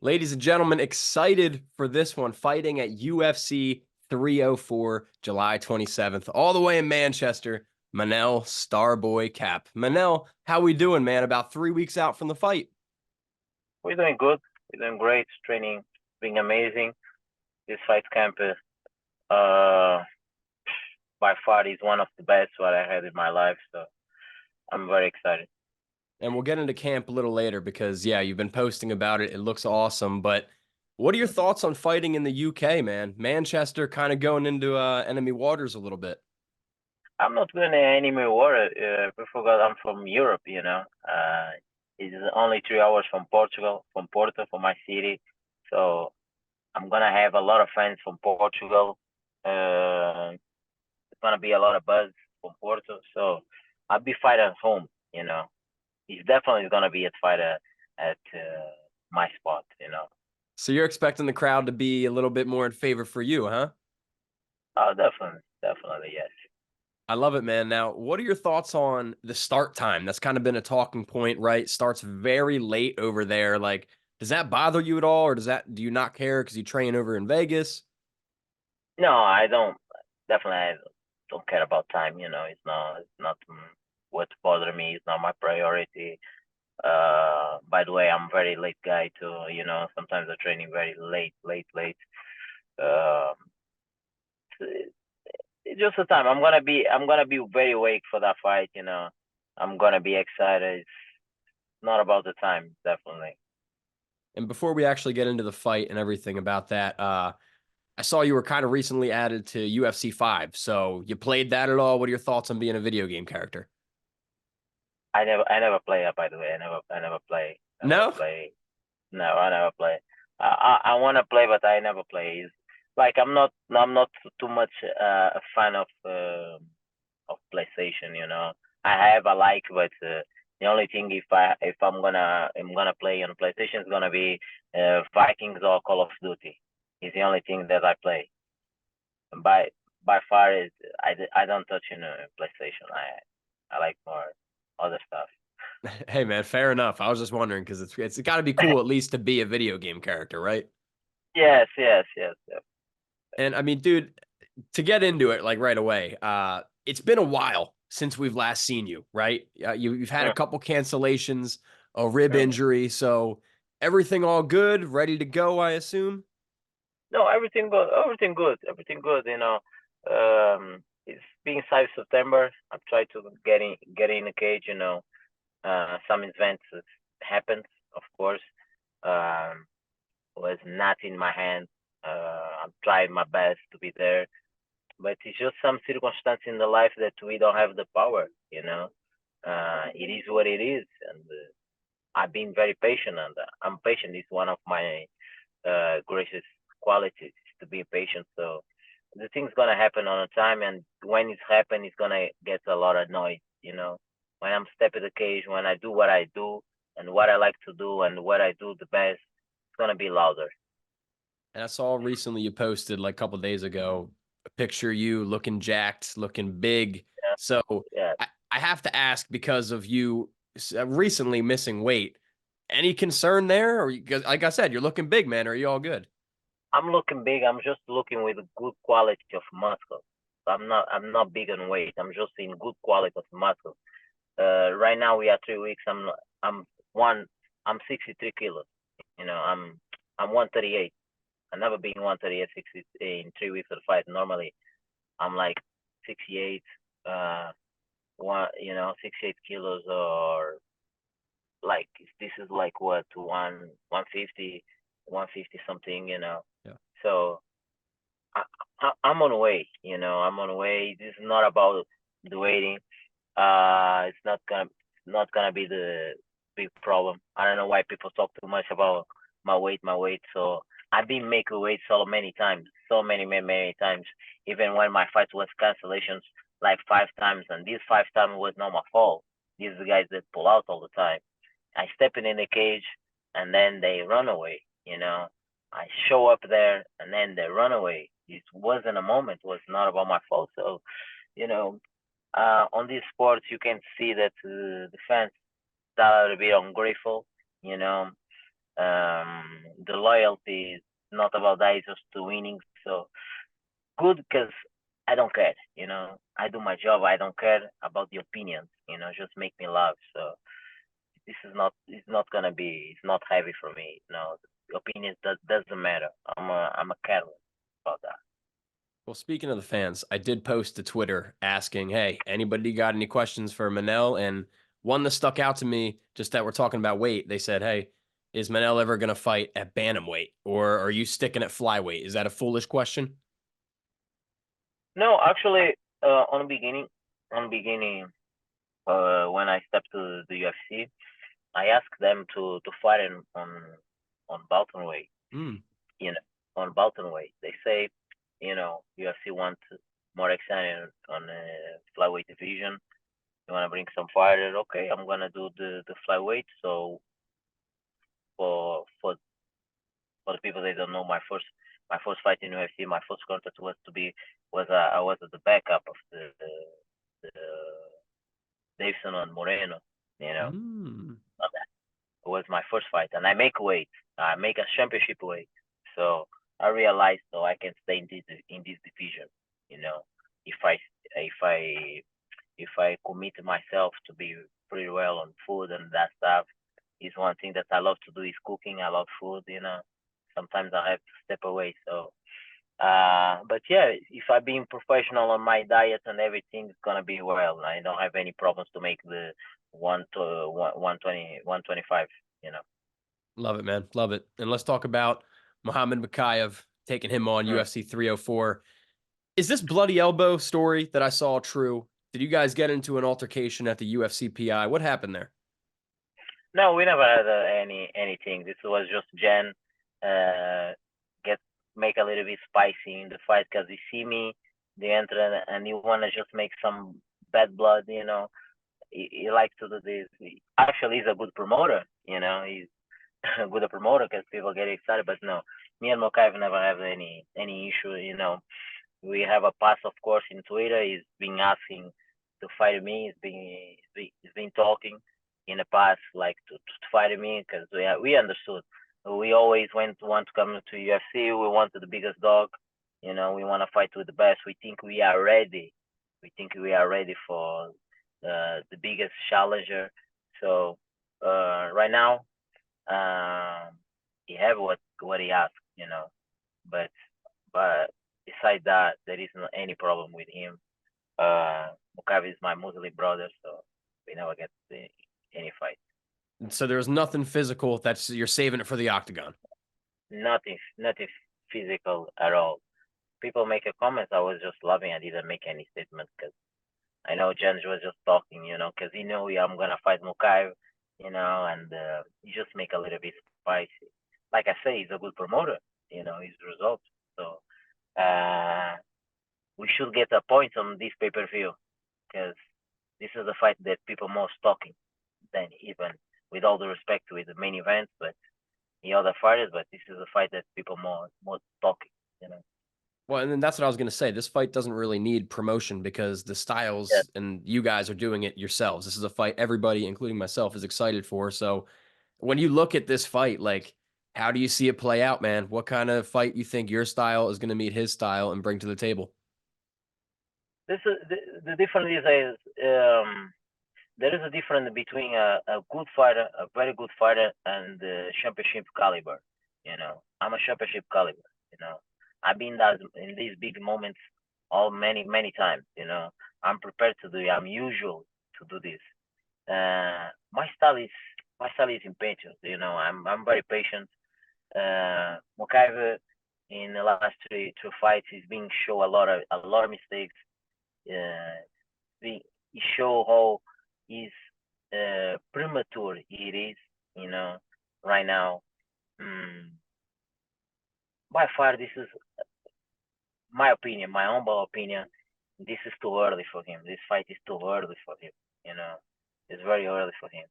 Ladies and gentlemen, excited for this one, fighting at UFC 304, July 27th, all the way in Manchester, Manel Starboy Kape. Manel, how we doing, man? About 3 weeks out from the fight. We're doing good. We're doing great. Training being amazing. This fight camp is by far is one of the best what I had in my life. So I'm very excited. And we'll get into camp a little later because, yeah, you've been posting about it. It looks awesome. But what are your thoughts on fighting in the UK, man? Manchester kind of going into enemy waters a little bit. I'm not going to enemy war. I forgot I'm from Europe. It's only 3 hours from Portugal, from Porto, from my city. So I'm gonna have a lot of fans from Portugal. It's gonna be a lot of buzz from Porto. So I'll be fighting at home. He's definitely gonna be a fighter at my spot. So you're expecting the crowd to be a little bit more in favor for you, huh? Oh, definitely, yes. I love it, man. Now, what are your thoughts on the start time? That's kind of been a talking point, right? Starts very late over there. Like, does that bother you at all, or do you not care because you train over in Vegas? No, I don't. Definitely, I don't care about time. It's not what's bothering me. It's not my priority. By the way, I'm very late guy too. Sometimes I'm training very late, late, late. Um, it's, it's just the time. I'm gonna be very awake for that fight. I'm gonna be excited. It's not about the time, definitely. And before we actually get into the fight and everything about that, I saw you were kind of recently added to UFC 5. So you played that at all? What are your thoughts on being a video game character? I never play. By the way, I never play. I never No? play. No, I never play. I want to play, but I never play. It's like I'm not too much a fan of PlayStation. I have a like, but the only thing if I'm gonna play on PlayStation is gonna be Vikings or Call of Duty. It's the only thing that I play. By by far, I don't touch PlayStation. I like more other stuff. Hey, man, fair enough. I was just wondering because it's got to be cool at least to be a video game character, right? Yes, yes, yes, yes. And I mean, dude, to get into it like right away, it's been a while since we've last seen you, right? You've had a Mm, couple cancellations, a rib mm. injury, so everything all good, ready to go, I assume. No, everything good, everything good, everything good. It's being 5 September. I'm trying to get in the cage. Some events happened, of course. Um, was not in my hand. I'm trying my best to be there, but it's just some circumstance in the life that we don't have the power. It is what it is, and I've been very patient, and I'm patient. Is one of my greatest qualities to be patient. So the thing's gonna happen on a time, and when it's happen, it's gonna get a lot of noise. When I'm stepping the cage, when I do what I do and what I like to do and what I do the best, it's gonna be louder. And I saw recently you posted like a couple days ago a picture of you looking jacked, looking big. Yeah, So yeah. I have to ask because of you recently missing weight. Any concern there? Or like I said, you're looking big, man. Are you all good? I'm looking big. I'm just looking with good quality of muscle. I'm not big on weight. I'm just in good quality of muscle. Right now we are 3 weeks. I'm one. I'm 63 kilos. I'm 138. I've never been 138 60 in 3 weeks of fight. Normally I'm like 68. 68 kilos or like this is like what 150, 150 something. Yeah. So I, I'm on the way. I'm on the way. This is not about the waiting. It's not gonna be the big problem. I don't know why people talk too much about my weight. So I've been making weight so many times, so many, many, many times. Even when my fight was cancellations, like 5 times, and these 5 times was not my fault. These are the guys that pull out all the time. I step in the cage, and then they run away. I show up there, and then they run away. It wasn't a moment. It was not about my fault. So, you know, on these sports, you can see that the fans are a bit ungrateful. You know, The loyalty is not about that; it's just to winning. So good because I don't care. I do my job. I don't care about the opinions. Just make me laugh. So this is not. It's not gonna be. It's not heavy for me. The opinions doesn't matter. I'm a careless about that. Well, speaking of the fans, I did post to Twitter asking, hey, anybody got any questions for Manel? And one that stuck out to me, just that we're talking about weight, they said, hey, is Manel ever going to fight at bantamweight? Or are you sticking at flyweight? Is that a foolish question? No, actually, on the beginning, when I stepped to the UFC, I asked them to fight on Baltimore. Mm. On Baltimore. They say, UFC wants more exciting on the flyweight division. You want to bring some fighters? Okay, I'm gonna do the flyweight. So for the people that don't know, my first fight in UFC, my first contract was I was the backup of the Davison and Moreno. You know, Mm. it was my first fight, and I make weight. I make a championship weight. So I realized, so I can stay in this division. You know, if I if I if I commit myself to be pretty well on food and that stuff, is one thing that I love to do is cooking. I love food. Sometimes I have to step away. So but yeah, if I being professional on my diet and everything, it's gonna be well. I don't have any problems to make the 120, 125. You know. Love it, man. Love it. And let's talk about Muhammad Mokaev taking him on Hmm. UFC 304. Is this bloody elbow story that I saw true? Did you guys get into an altercation at the UFC PI? What happened there? No, we never had anything. This was just Jen uh, get make a little bit spicy in the fight because he see me, the enter, and he wanna just make some bad blood. He likes to do this. Actually, he's a good promoter. He's a good promoter because people get excited. But no, me and Mokaev never have any issue. We have a pass, of course, in Twitter. He's been asking to fight me. He's been talking in the past, like to fight me, because we understood. We always want to come to UFC. We wanted the biggest dog. We want to fight with the best. We think we are ready. We think we are ready for the biggest challenger. So right now, he have what he asked. But but besides that, there isn't any problem with him. Mukavi is my Muslim brother, so we never get any fight. So there was nothing physical. That's you're saving it for the octagon. Nothing physical at all. People make a comment. I was just laughing. I didn't make any statement because I know Jens was just talking, because he knew I'm gonna fight Mukaev, and he just make a little bit spicy. Like I say, he's a good promoter, his results. So uh, we should get a point on this pay-per-view because this is the fight that people most talking than even with all the respect with the main events, but the other fighters. But this is a fight that people more talking. You know. Well, and then that's what I was going to say. This fight doesn't really need promotion because the Yeah. styles and you guys are doing it yourselves. This is a fight everybody, including myself, is excited for. So when you look at this fight, like, how do you see it play out, man? What kind of fight you think your style is going to meet his style and bring to the table? This is the difference is there is a difference between a good fighter, a very good fighter, and the championship caliber. I'm a championship caliber. I've been that in these big moments all many times. I'm prepared to do it. I'm usual to do this. My style is impatient. I'm very patient. Mokaev in the last two fights, he's been show a lot of mistakes. Uh, he show how is premature it is, you know, right now. Mm, by far, this is my opinion, my humble opinion. This is too early for him. This fight is too early for him. You know, it's very early for him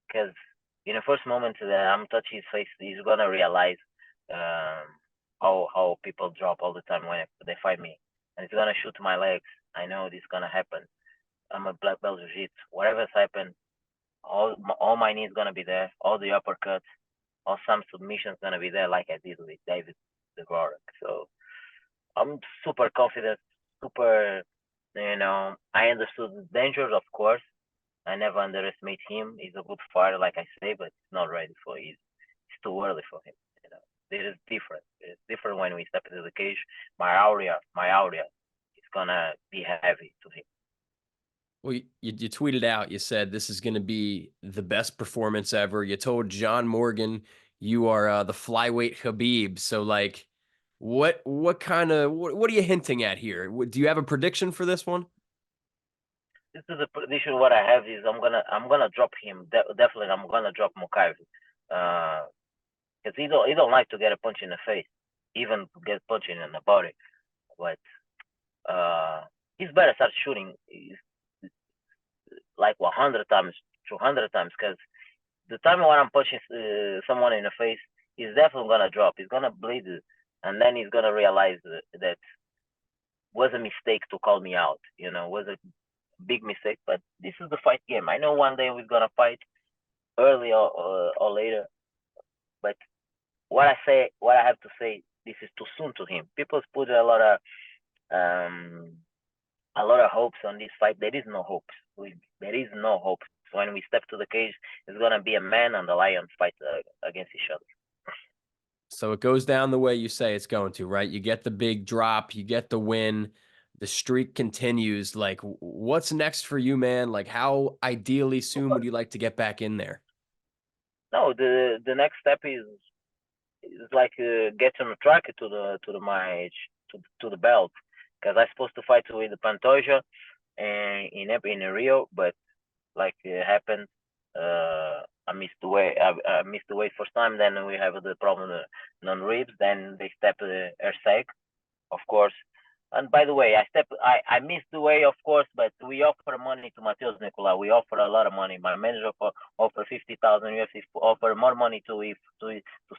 because in the first moment that I'm touching his face, he's gonna realize um, how people drop all the time when they fight me, and he's gonna shoot my legs. I know this is gonna happen. I'm a black belt jiu-jitsu. Whatever's happened, all my knees gonna be there, all the uppercuts. or some submissions gonna be there, like I did with David Dvorak. So I'm super confident, super. I understood the dangers, of course. I never underestimate him. He's a good fighter, like I say, but it's not ready for. It's too early for him. This is different. It's different when we step into the cage. My aura is gonna be heavy to him. Well, you tweeted out, you said this is going to be the best performance ever. You told John Morgan you are the flyweight Khabib. So like, what kind of what are you hinting at here? Do you have a prediction for this one? This is the prediction. What I have is I'm gonna drop him. Definitely, I'm gonna drop Mokaev. Because he don't like to get a punch in the face, even to get punched in the body. But he's better start shooting like 100 times, 200 times. Because the time when I'm punching someone in the face, he's definitely gonna drop. He's gonna bleed, and then he's gonna realize that was a mistake to call me out. Was a big mistake. But this is the fight game. I know one day we're gonna fight early or later. But what I have to say, this is too soon to him. People put um, a lot of hopes on this fight. There is no hopes. There is no hope. When we step to the cage, it's gonna be a man and a lion fight against each other. So it goes down the way you say it's going to, right? You get the big drop, you get the win, the streak continues. Like, what's next for you, man? Like, how ideally soon would you like to get back in there? No, the next step is like get on the track to my to the belt, because I'm supposed to fight with the Pantoja and in Rio, but like it happened. I missed the way. I missed the weight first time. Then we have the problem non ribs. Then they step Erseg, of course. And by the way, I missed the way, of course, but we offer money to Mateus Nicolau. We offer a lot of money. My manager offer 50,000 UFC, offer more money to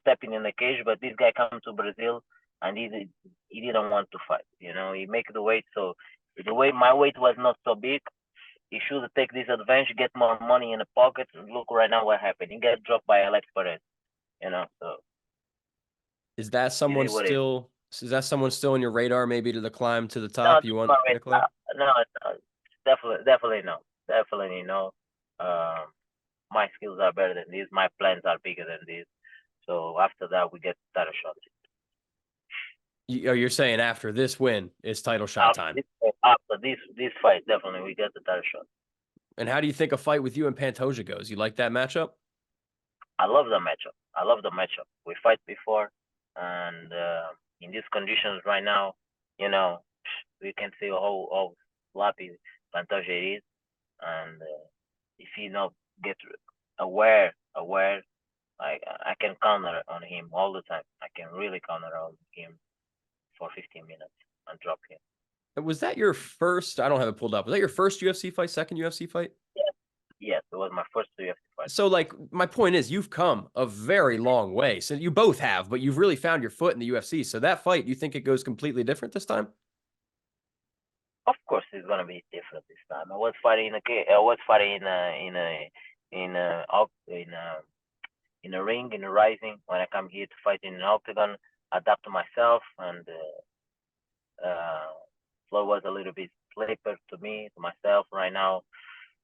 step in the cage. But this guy come to Brazil and he didn't want to fight. He make the weight, so the way my weight was not so big. He should take this advantage, get more money in the pocket. Look right now what happened. He got dropped by Alex Perez. So Is that this someone is what it is. still is that someone still in your radar maybe to the climb to the No, top? You want Nicolau? no, definitely no, definitely no. Um, my skills are better than this. My plans are bigger than this. So after that, we get title shot. You're saying after this win, it's title shot time. After this fight, definitely we get the title shot. And how do you think a fight with you and Pantoja goes? You like that matchup? I love the matchup. I love the matchup. We fight before, and in these conditions right now, you know, we can see how sloppy Pantoja is, and if he not get aware, I can counter on him all the time. I can really counter on him for 15 minutes and drop him. Was that your first? I don't have it pulled up. Was that your first UFC fight, second UFC fight? Yes, yes, it was my first UFC fight. So, like, my point is, you've come a very long way. So you both have, but you've really found your foot in the UFC. So that fight, you think it goes completely different this time? Of course, it's gonna be different this time. I was fighting I was fighting in a in a ring in a rising. When I come here to fight in an octagon, adapt to myself, and flow was a little bit sleeper to me, to myself. Right now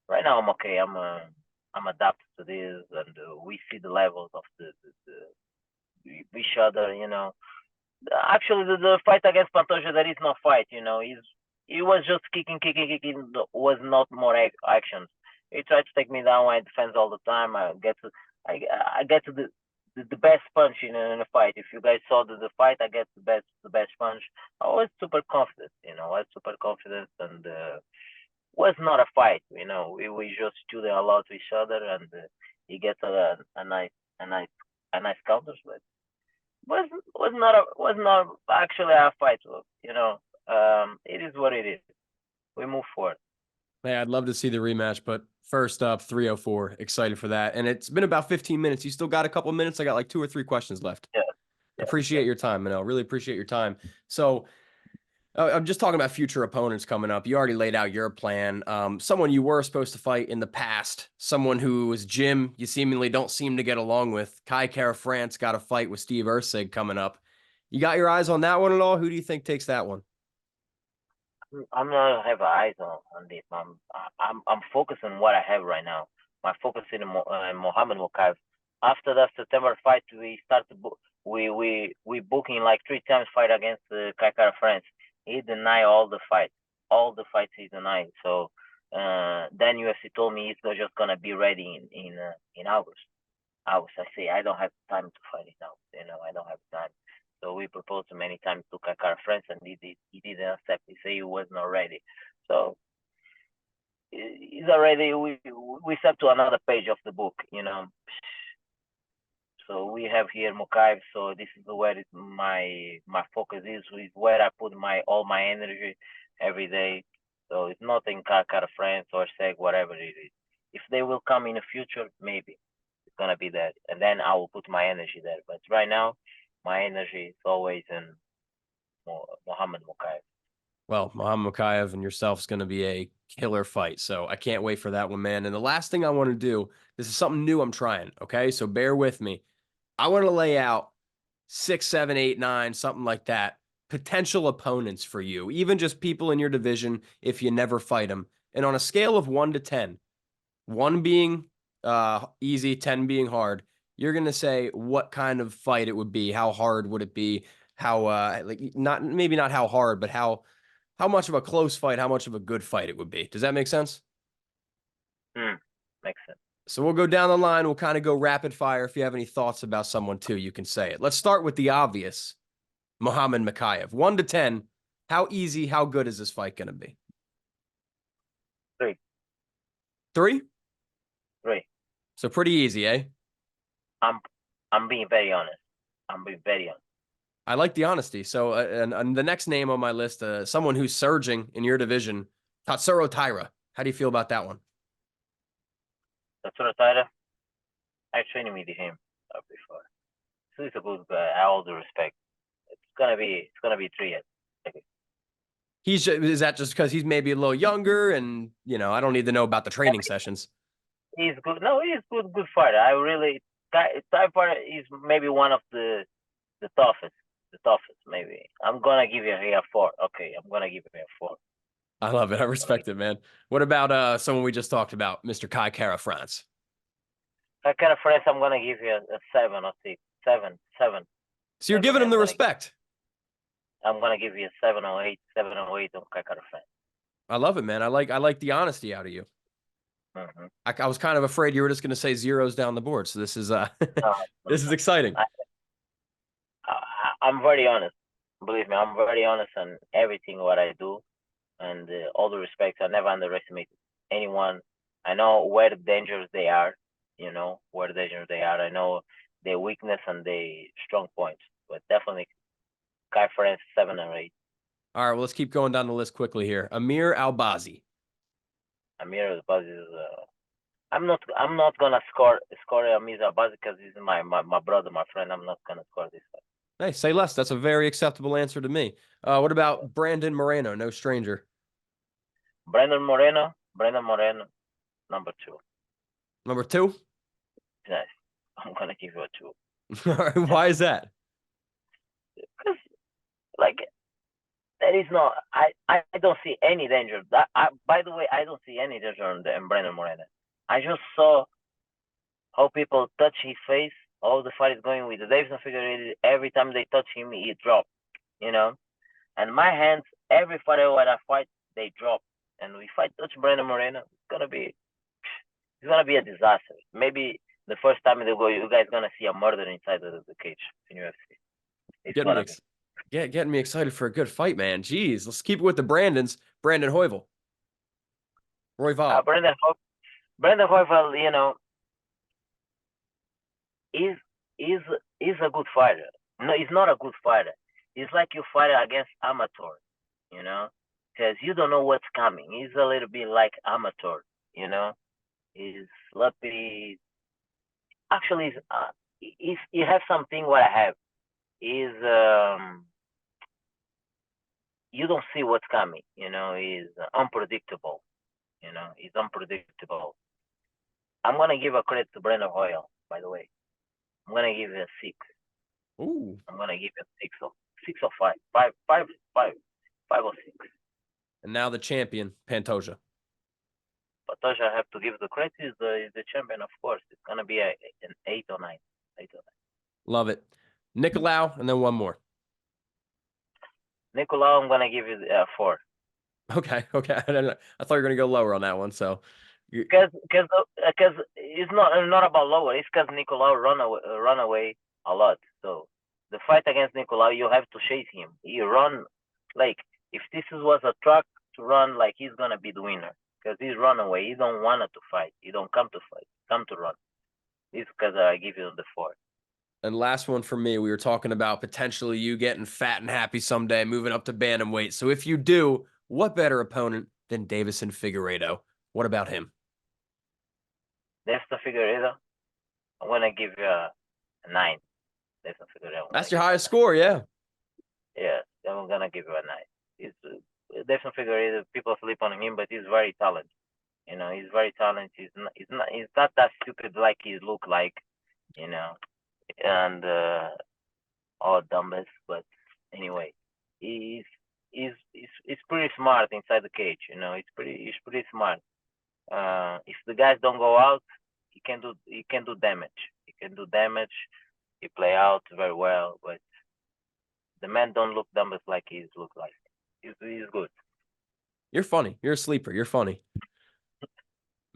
I'm okay. I'm adapted to this, and we see the levels of each other. Actually, the fight against Pantoja, there is no fight. He was just kicking. Was not more actions. He tried to take me down. I defend all the time. I get to the best punch in a fight. If you guys saw the fight, I get the best punch. I was super confident. I was super confident, and was not a fight. We just stood a lot to each other, and he gets a nice counters, but was not actually a fight. It is what it is. We move forward. Man, I'd love to see the rematch, but first up, 304. Excited for that. And it's been about 15 minutes. You still got a couple minutes. I got like 2 or 3 questions left. Yeah, yeah, Appreciate your time, Manel. Really appreciate your time. So I'm just talking about future opponents coming up. You already laid out your plan. Someone you were supposed to fight in the past, someone who was Jim, you seemingly don't seem to get along with. Kai Kara France got a fight with Steve Erceg coming up. You got your eyes on that one at all? Who do you think takes that one? I'm not have eyes on this. I'm focused on what I have right now. My focus is in Muhammad Mokaev. After that September fight, we start to book. We booking like 3 times fight against Kai Kara France. He denied all the fights he denied. So then UFC told me he's just gonna be ready in August. I say I don't have time to fight it now. I don't have time. So we proposed many times to Kakar friends, and he didn't accept. He said he was not ready. So he's already we step to another page of the book. So we have here Mokaev. So this is where my focus is where I put all my energy every day. So it's not in Kakar friends or Seg, whatever it is. If they will come in the future, maybe gonna be that, and then I will put my energy there. But right now, my energy is always in Muhammad Mokaev. Well, Muhammad Mokaev and yourself is going to be a killer fight. So I can't wait for that one, man. And the last thing I want to do, this is something new I'm trying. Okay. So bear with me. I want to lay out 6, 7, 8, 9, something like that, potential opponents for you, even just people in your division if you never fight them. And on a scale of 1 to 10, 1 being easy, 10 being hard, you're going to say what kind of fight it would be, how hard would it be, how like not maybe not how hard, but how much of a close fight, how much of a good fight it would be. Does that make sense? Makes sense. So we'll go down the line. We'll kind of go rapid fire. If you have any thoughts about someone too, you can say it. Let's start with the obvious. Muhammad Mokaev. 1 to 10. How easy, how good is this fight going to be? 3. 3? 3. So pretty easy, eh? I'm being very honest. I'm being very honest. I like the honesty. So and the next name on my list, someone who's surging in your division, Tatsuro Taira. How do you feel about that one? Tatsuro Taira, I trained with him before. So he's a good guy. I all due respect. It's gonna be 3. Okay. Is that just because he's maybe a little younger and I don't need to know about the training sessions. He's good. No, he's good fighter. I really Thai fighter is maybe one of the toughest. The toughest, maybe. I'm gonna give you a 4. Okay, I'm gonna give you a 4. I love it. I respect it, man. What about someone we just talked about, Mr. Kai Kara France? That kind of friends, I'm gonna give you a 7 or 6. 7, 7. So you're giving him the respect. I'm gonna give you a 7 or 8, 7 or 8 on Kakara friend. I love it, man. I like the honesty out of you. Mm-hmm. I was kind of afraid you were just going to say zeros down the board. So this is this is exciting. I'm very honest. Believe me, I'm very honest on everything what I do, and all the respect. I never underestimate anyone. I know where the dangers they are. Where the dangers they are. I know their weakness and their strong points. But definitely, Kai friends 7 or 8. All right, well, let's keep going down the list quickly here. Amir Albazi. Amir Albazi is. I'm not gonna score Amir Albazi because he's my brother, my friend. I'm not gonna score this fight. Hey, say less. That's a very acceptable answer to me. What about Brandon Moreno? No stranger. Brandon Moreno, number 2. Number 2? Nice. I'm gonna give you a 2. All right, why is that? Because, like, there is no. I don't see any danger. By the way, I don't see any danger in Brandon Moreno. I just saw how people touch his face. All the fight is going with the Davidson figure. Every time they touch him, he drops. And my hands, every fighter when I fight, they drop. And if I touch Brandon Moreno, it's gonna be a disaster. Maybe the first time they go, you guys gonna see a murder inside the cage in UFC. Getting me excited for a good fight, man. Jeez, let's keep it with the Brandons. Brandon Hoyvel. Royval. Brandon Hoyvel, is a good fighter. No, he's not a good fighter. It's like you fight against amateur, because you don't know what's coming. He's a little bit like amateur, He's sloppy. Actually, he has something what I have. you don't see what's coming. He's unpredictable. He's unpredictable. I'm gonna give a credit to Brandon Hoyle, by the way. I'm gonna give it a 6. Ooh. I'm gonna give it a 6 or 5. 5 or 6. And now the champion, Pantoja. But Toja, I have to give the credit. Is the champion, of course. It's gonna be an 8 or 9. 8 or 9. Love it. Nicolau, and then one more. Nicolau, I'm gonna give it a 4. Okay. I thought you were going to go lower on that one. So, Because it's not about lower. It's because Nicolau run away a lot. So the fight against Nicolau, you have to chase him. He run like if this was a track to run, like he's gonna be the winner because he's run away. He don't want to fight. He don't come to fight. Come to run. This because I give you the 4. and last one for me, we were talking about potentially you getting fat and happy someday, moving up to bantamweight. So if you do, what better opponent than Davison Figueiredo? What about him? That's the Figueiredo. I'm gonna give you a 9. That's the Figueiredo. That's your highest score, yeah. Yeah, I'm gonna give you a 9. He's definitely Figueiredo. People sleep on him, but he's very talented. He's very talented. He's not that stupid like he look like. You know, and all dumbass. But anyway, he's he's pretty smart inside the cage. He's pretty smart. If the guys don't go out, he can do damage. He can do damage. He play out very well, but the man don't look dumbass like he's look like. He's good. You're funny. You're a sleeper. You're funny.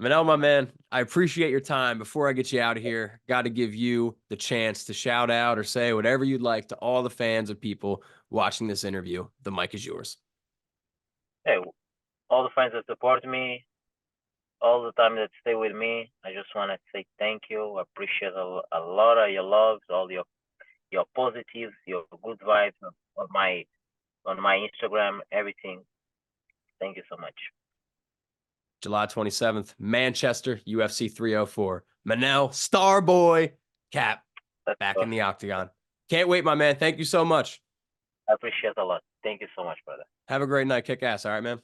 Manel, my man, I appreciate your time. Before I get you out of here, got to give you the chance to shout out or say whatever you'd like to all the fans and people watching this interview. The mic is yours. Hey, all the fans that support me, all the time that stay with me, I just want to say thank you. I appreciate a lot of your love, all your positives, your good vibes on my Instagram, everything. Thank you so much. July 27th, Manchester, UFC 304. Manel, Starboy, Cap, Let's back go. in the octagon. Can't wait, my man. Thank you so much. I appreciate a lot. Thank you so much, brother. Have a great night. Kick ass. All right, man.